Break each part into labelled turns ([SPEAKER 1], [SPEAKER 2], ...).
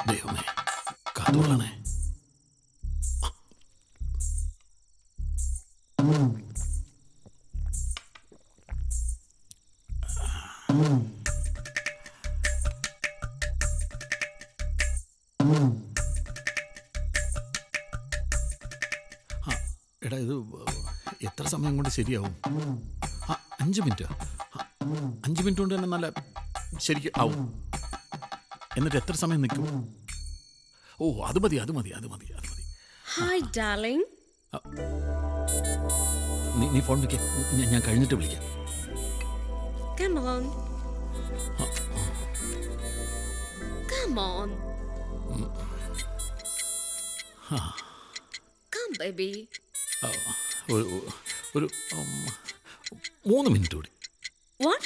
[SPEAKER 1] ദൈവമേ, കാത്തോളണേ. എടാ, ഇത് എത്ര സമയം കൊണ്ട് ശരിയാവും? 5 മിനിറ്റ്. 5 മിനിറ്റ് കൊണ്ട് തന്നെ നല്ല ശരിക്കും ആവും. എന്നിട്ട് എത്ര സമയം നിൽക്കും? ഓ, അത് മതി.
[SPEAKER 2] Hi darling.
[SPEAKER 1] നീ ഫോൺ വിളിക്കാം, ഞാൻ കഴിഞ്ഞിട്ട് വിളിക്കാം.
[SPEAKER 2] Come on. Come on. Come baby.
[SPEAKER 1] ഒരു 3 മിനിറ്റ് കൂടി.
[SPEAKER 2] What?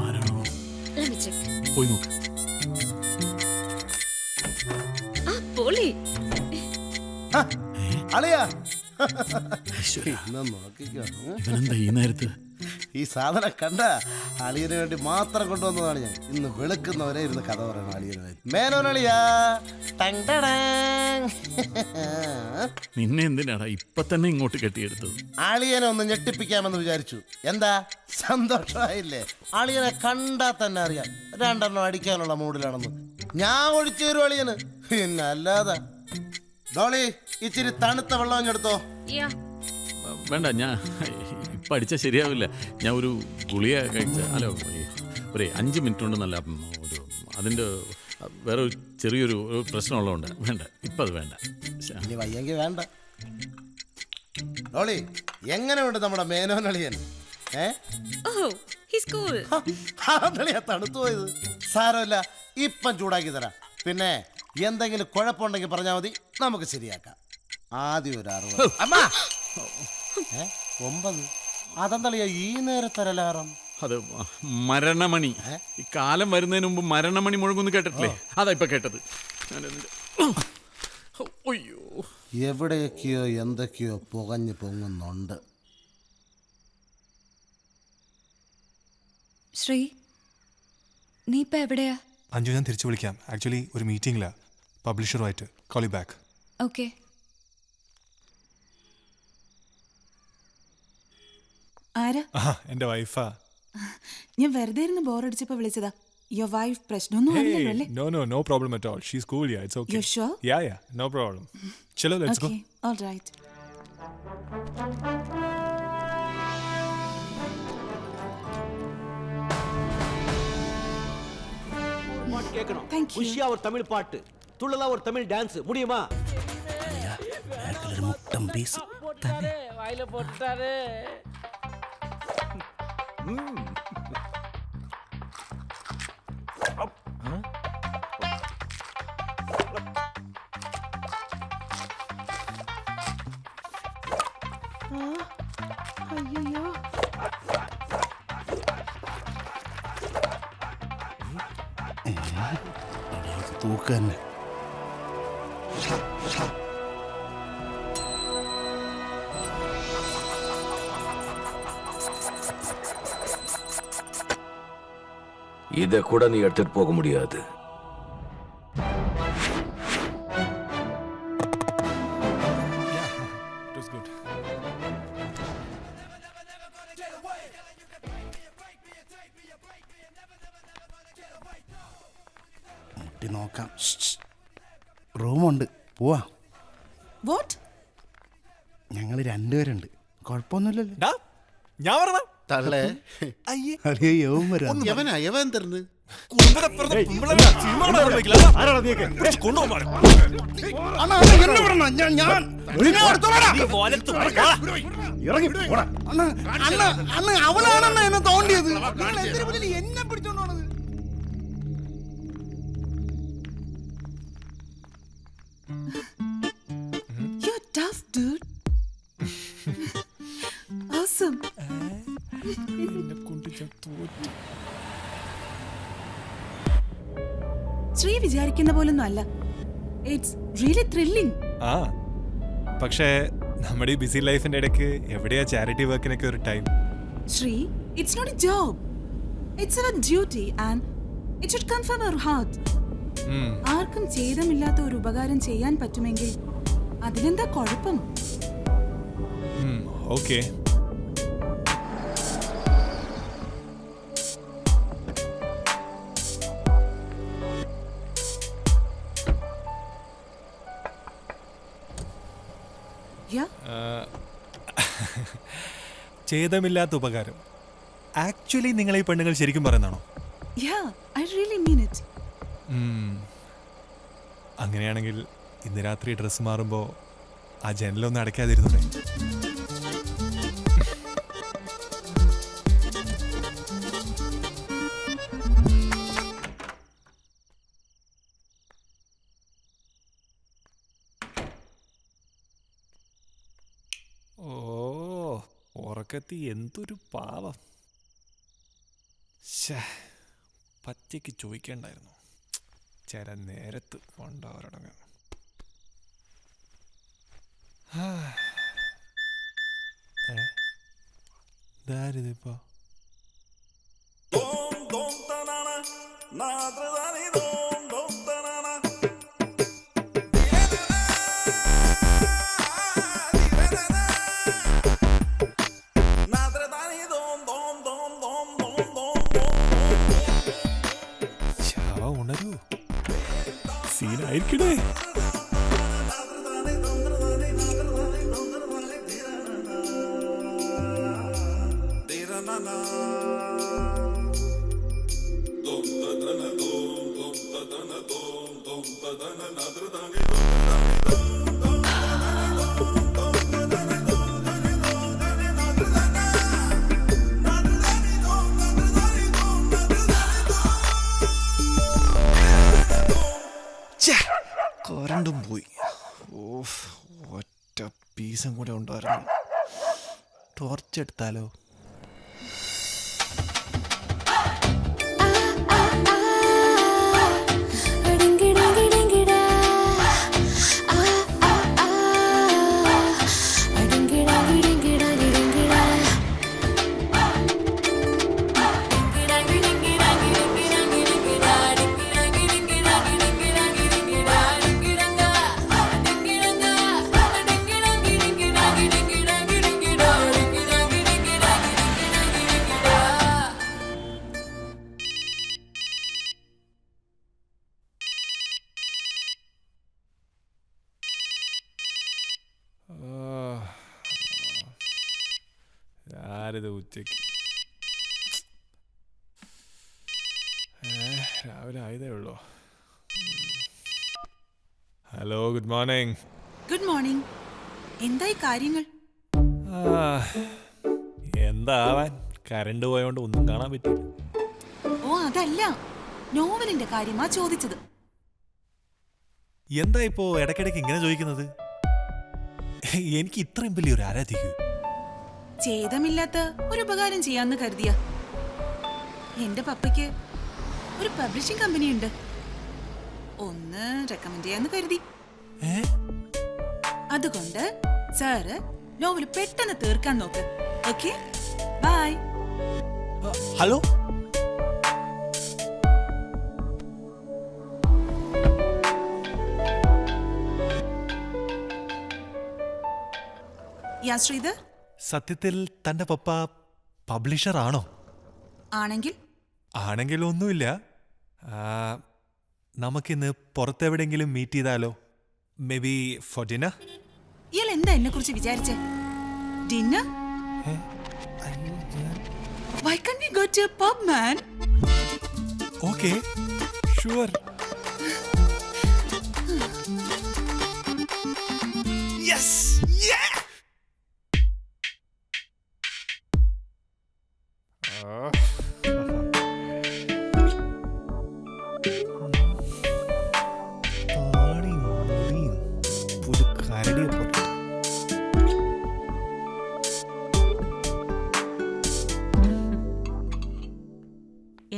[SPEAKER 1] ആരാണോ?
[SPEAKER 2] Let me check.
[SPEAKER 1] പോയി നോക്ക്.
[SPEAKER 2] പോളി.
[SPEAKER 3] അളിയാ,
[SPEAKER 1] ഈശ്വരാ,
[SPEAKER 3] നോക്കിക്കോ.
[SPEAKER 1] ഇവനെന്താ ഈ നേരത്ത്?
[SPEAKER 3] ഈ സാധനം കണ്ട അളിയന് വേണ്ടി മാത്രം കൊണ്ടുവന്നതാണ് ഞാൻ. ഇന്ന് വെളുക്കുന്നവരെ ഇരുന്ന് കഥ പറയണം അളിയനുമായി. മേനോനളിയാ.
[SPEAKER 1] നിന്നെ എന്തിനാടാ ഇപ്പൊ തന്നെ ഇങ്ങോട്ട് കെട്ടിയെടുത്തത്?
[SPEAKER 3] അളിയനെ ഒന്ന് ഞെട്ടിപ്പിക്കാമെന്ന് വിചാരിച്ചു. എന്താ സന്തോഷമായില്ലേ? അളിയനെ കണ്ടാ തന്നെ അറിയാം 2 എണ്ണം അടിക്കാനുള്ള മൂഡിലാണെന്ന്. ഞാൻ ഒഴിച്ചു തരും അളിയന്, പിന്നെ അല്ലാതെ. ഡോളി, ഇച്ചിരി തണുത്ത വെള്ളം എടുത്തോ.
[SPEAKER 2] Yeah.
[SPEAKER 1] വേണ്ട, ഞാൻ ഇപ്പം അടിച്ചാൽ ശരിയാവില്ല. ഞാൻ ഒരു ഗുളിക കഴിച്ച ഒരു 5 മിനിറ്റ് കൊണ്ട് നല്ല ഒരു അതിൻ്റെ വേറെ ഒരു ചെറിയൊരു പ്രശ്നമുള്ളതുകൊണ്ട് വേണ്ട, ഇപ്പം അത് വേണ്ട.
[SPEAKER 3] ഇനി വയ്യെങ്കിൽ വേണ്ട. ഡോളി, എങ്ങനെയുണ്ട് നമ്മുടെ മേനോനളിയൻ?
[SPEAKER 2] Oh, he's cool.
[SPEAKER 3] അതളിയാ തണുത്തു പോയത്. സാരമില്ല, ഇപ്പം ചൂടാക്കി തരാം. പിന്നെ എന്തെങ്കിലും കുഴപ്പമുണ്ടെങ്കിൽ പറഞ്ഞാൽ മതി, നമുക്ക് ശരിയാക്കാം. ആദ്യം ഒരു 60. അമ്മ 9. അതെന്തളിയാ ഈ നേരത്തരലാറം?
[SPEAKER 1] അത് മരണമണി. ഈ കാലം വരുന്നതിന് മുമ്പ് മരണമണി മുഴങ്ങുന്നു കേട്ടിട്ടില്ലേ? അതാ ഇപ്പൊ കേട്ടത്. അയ്യോ,
[SPEAKER 3] എവിടെയൊക്കെയോ എന്തൊക്കെയോ പുകഞ്ഞു പൊങ്ങുന്നുണ്ട്.
[SPEAKER 4] ശ്രീ, നീ ഇപ്പൊ എവിടെയാ?
[SPEAKER 5] അഞ്ജു, ഞാൻ തിരിച്ചു വിളിക്കാം. ആക്ച്വലി ഒരു മീറ്റിംഗിലാ പബ്ലിഷറുമായിട്ട്. Call you back.
[SPEAKER 4] ഓക്കെ. ആരാ?
[SPEAKER 5] എന്റെ വൈഫാ.
[SPEAKER 4] ഞാൻ വെറുതെ ഇരുന്ന് ബോറടിച്ചപ്പോ വിളിച്ചതാ. യുവർ വൈഫ് പ്രശ്നമൊന്നും ആവില്ലല്ലോ അല്ലേ?
[SPEAKER 5] No problem at all. She's cool, yeah. It's okay.
[SPEAKER 4] You sure?
[SPEAKER 5] Yeah, no problem. Chalo, let's go.
[SPEAKER 4] Okay, all right.
[SPEAKER 6] கேட்கணும்.
[SPEAKER 4] Thank you.
[SPEAKER 6] உஷியா ஒரு தமிழ் பாட்டு, துள்ளலா ஒரு தமிழ் டான்ஸ் முடியுமா?
[SPEAKER 3] മുട്ടം പീസ്
[SPEAKER 6] வாயில போட்டுட்டாரு.
[SPEAKER 4] അയ്യോ,
[SPEAKER 3] തൂക്ക് തന്നെ.
[SPEAKER 7] இதை கூட நீ எடுத்துட்டு போக முடியாது.
[SPEAKER 5] It was good.
[SPEAKER 3] മുട്ടി നോക്കാം. റൂമുണ്ട്, പോവാ.
[SPEAKER 4] വാട്ട്?
[SPEAKER 3] ഞങ്ങൾ 2 പേരുണ്ട്, കുഴപ്പമൊന്നുമില്ലല്ലോ.
[SPEAKER 5] ഞാൻ പറഞ്ഞ
[SPEAKER 3] തള്ളേ യവൻ തരുന്നു. അവനാണെന്ന് എന്നെ തോണ്ടിയത്. എന്നെ പിടിച്ചോണ്ട് പോണത്.
[SPEAKER 4] You're tough, dude. Awesome. Shri വിചാരിക്കുന്ന പോലൊന്നും അല്ല. It's really thrilling.
[SPEAKER 5] ആ പക്ഷേ നമ്മുടെ ഈ ബിസി ലൈഫിന്റെ ഇടയ്ക്ക് എവിടെയാ ചാരിറ്റി വർക്കിനൊക്കെ ഒരു time?
[SPEAKER 4] Sree, it's not a job. It's our duty and it should come from our heart. ആർക്കും ഛേദമില്ലാത്ത ഒരു ഉപകാരം ചെയ്യാൻ പറ്റുമെങ്കിൽ അതിലെന്താ കുഴപ്പം?
[SPEAKER 5] ഓക്കെ. ഛേദമില്ലാത്ത ഉപകാരം ആക്ച്വലി നിങ്ങൾ ഈ പെണ്ണുങ്ങൾ ശരിക്കും പറയുന്നതാണോ?
[SPEAKER 4] I really mean it.
[SPEAKER 5] അങ്ങനെയാണെങ്കിൽ ഇന്ന് രാത്രി ഡ്രസ്സ് മാറുമ്പോൾ ആ ജനലൊന്നും അടയ്ക്കാതിരുന്നൂടെ? ഓ, ഉറക്കത്തി എന്തൊരു പാവം. പച്ചയ്ക്ക് ചോദിക്കണ്ടായിരുന്നു. ചില നേരത്ത് കൊണ്ടവരടങ്ങ്. ഇതാരിതിപ്പോ? ഉണരൂ, സീനായിരിക്കണേ. കറണ്ടും പോയി. ഒറ്റ പീസും കൂടെ ഉണ്ടായിരുന്നു. ടോർച്ച് എടുത്താലോ? ആരിത് ഉച്ചയ്ക്ക്? രാവിലെ ആയതേ ഉള്ളൂ. Hello, good morning.
[SPEAKER 4] Good morning. എന്തായി കാര്യങ്ങൾ?
[SPEAKER 5] എന്താവാൻ, കറണ്ട് പോയോണ്ട് ഒന്നും കാണാൻ പറ്റില്ല.
[SPEAKER 4] ഓ അതല്ല, നോവലിന്റെ കാര്യമാ ചോദിച്ചത്.
[SPEAKER 5] എന്താ ഇപ്പോ ഇടയ്ക്കിടയ്ക്ക് ഇങ്ങനെ ചോദിക്കുന്നത്? എനിക്ക് ഇത്രയും വലിയൊരു ആരാധിക്കൂ.
[SPEAKER 4] ഛേദമില്ലാത്ത ഒരു ഉപകാരം ചെയ്യാന്ന് കരുതിയ. എന്റെ പപ്പയ്ക്ക് ഒരു പബ്ലിഷിംഗ് കമ്പനി ഉണ്ട്. ഒന്ന് റെക്കമെൻഡ് ചെയ്യാന്ന് കരുതി. അതുകൊണ്ട് സാറ് നോവൽ പെട്ടെന്ന് തീർക്കാൻ നോക്ക്. Okay, bye.
[SPEAKER 5] Hello,
[SPEAKER 4] yeah Sridhar.
[SPEAKER 5] സത്യത്തിൽ തന്റെ പപ്പ പബ്ലിഷർ ആണോ?
[SPEAKER 4] ആണെങ്കിൽ
[SPEAKER 5] ഒന്നുമില്ല. നമുക്കിന്ന് പുറത്തെവിടെങ്കിലും മീറ്റ് ചെയ്താലോ? Maybe for dinner.
[SPEAKER 4] ഇയാൾ എന്താ എന്നെ കുറിച്ച് വിചാരിച്ചേ? Dinner? Why can't we go to a pub, man?
[SPEAKER 5] Okay, sure. Yes, yeah.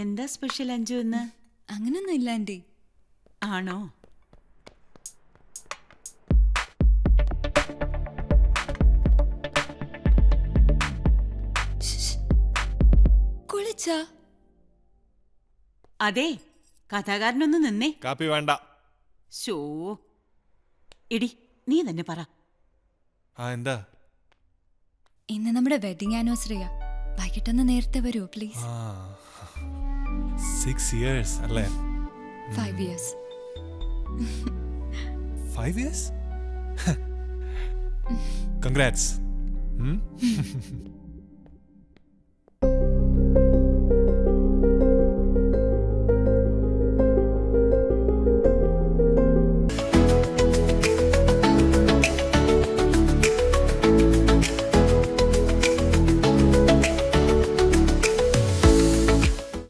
[SPEAKER 4] എന്താ സ്പെഷ്യൽ അഞ്ജു എന്ന്?
[SPEAKER 2] അങ്ങനൊന്നും ഇല്ല ആന്റി.
[SPEAKER 4] ആണോ?
[SPEAKER 8] അച്ഛാ.
[SPEAKER 9] അതെ, കഥാകാരനൊന്ന് നിന്നേ.
[SPEAKER 5] കാപ്പി വേണ്ട.
[SPEAKER 9] ഷോ എടി, നീ തന്നെ പറ.
[SPEAKER 5] എന്താ?
[SPEAKER 8] ഇന്ന് നമ്മുടെ വെഡിങ് ആനിവേഴ്സറിയാ. വൈകിട്ടൊന്ന് നേരത്തെ വരൂ പ്ലീസ്.
[SPEAKER 5] 6 years അല്ലേ?
[SPEAKER 8] 5 years.
[SPEAKER 5] 5 years? Congrats.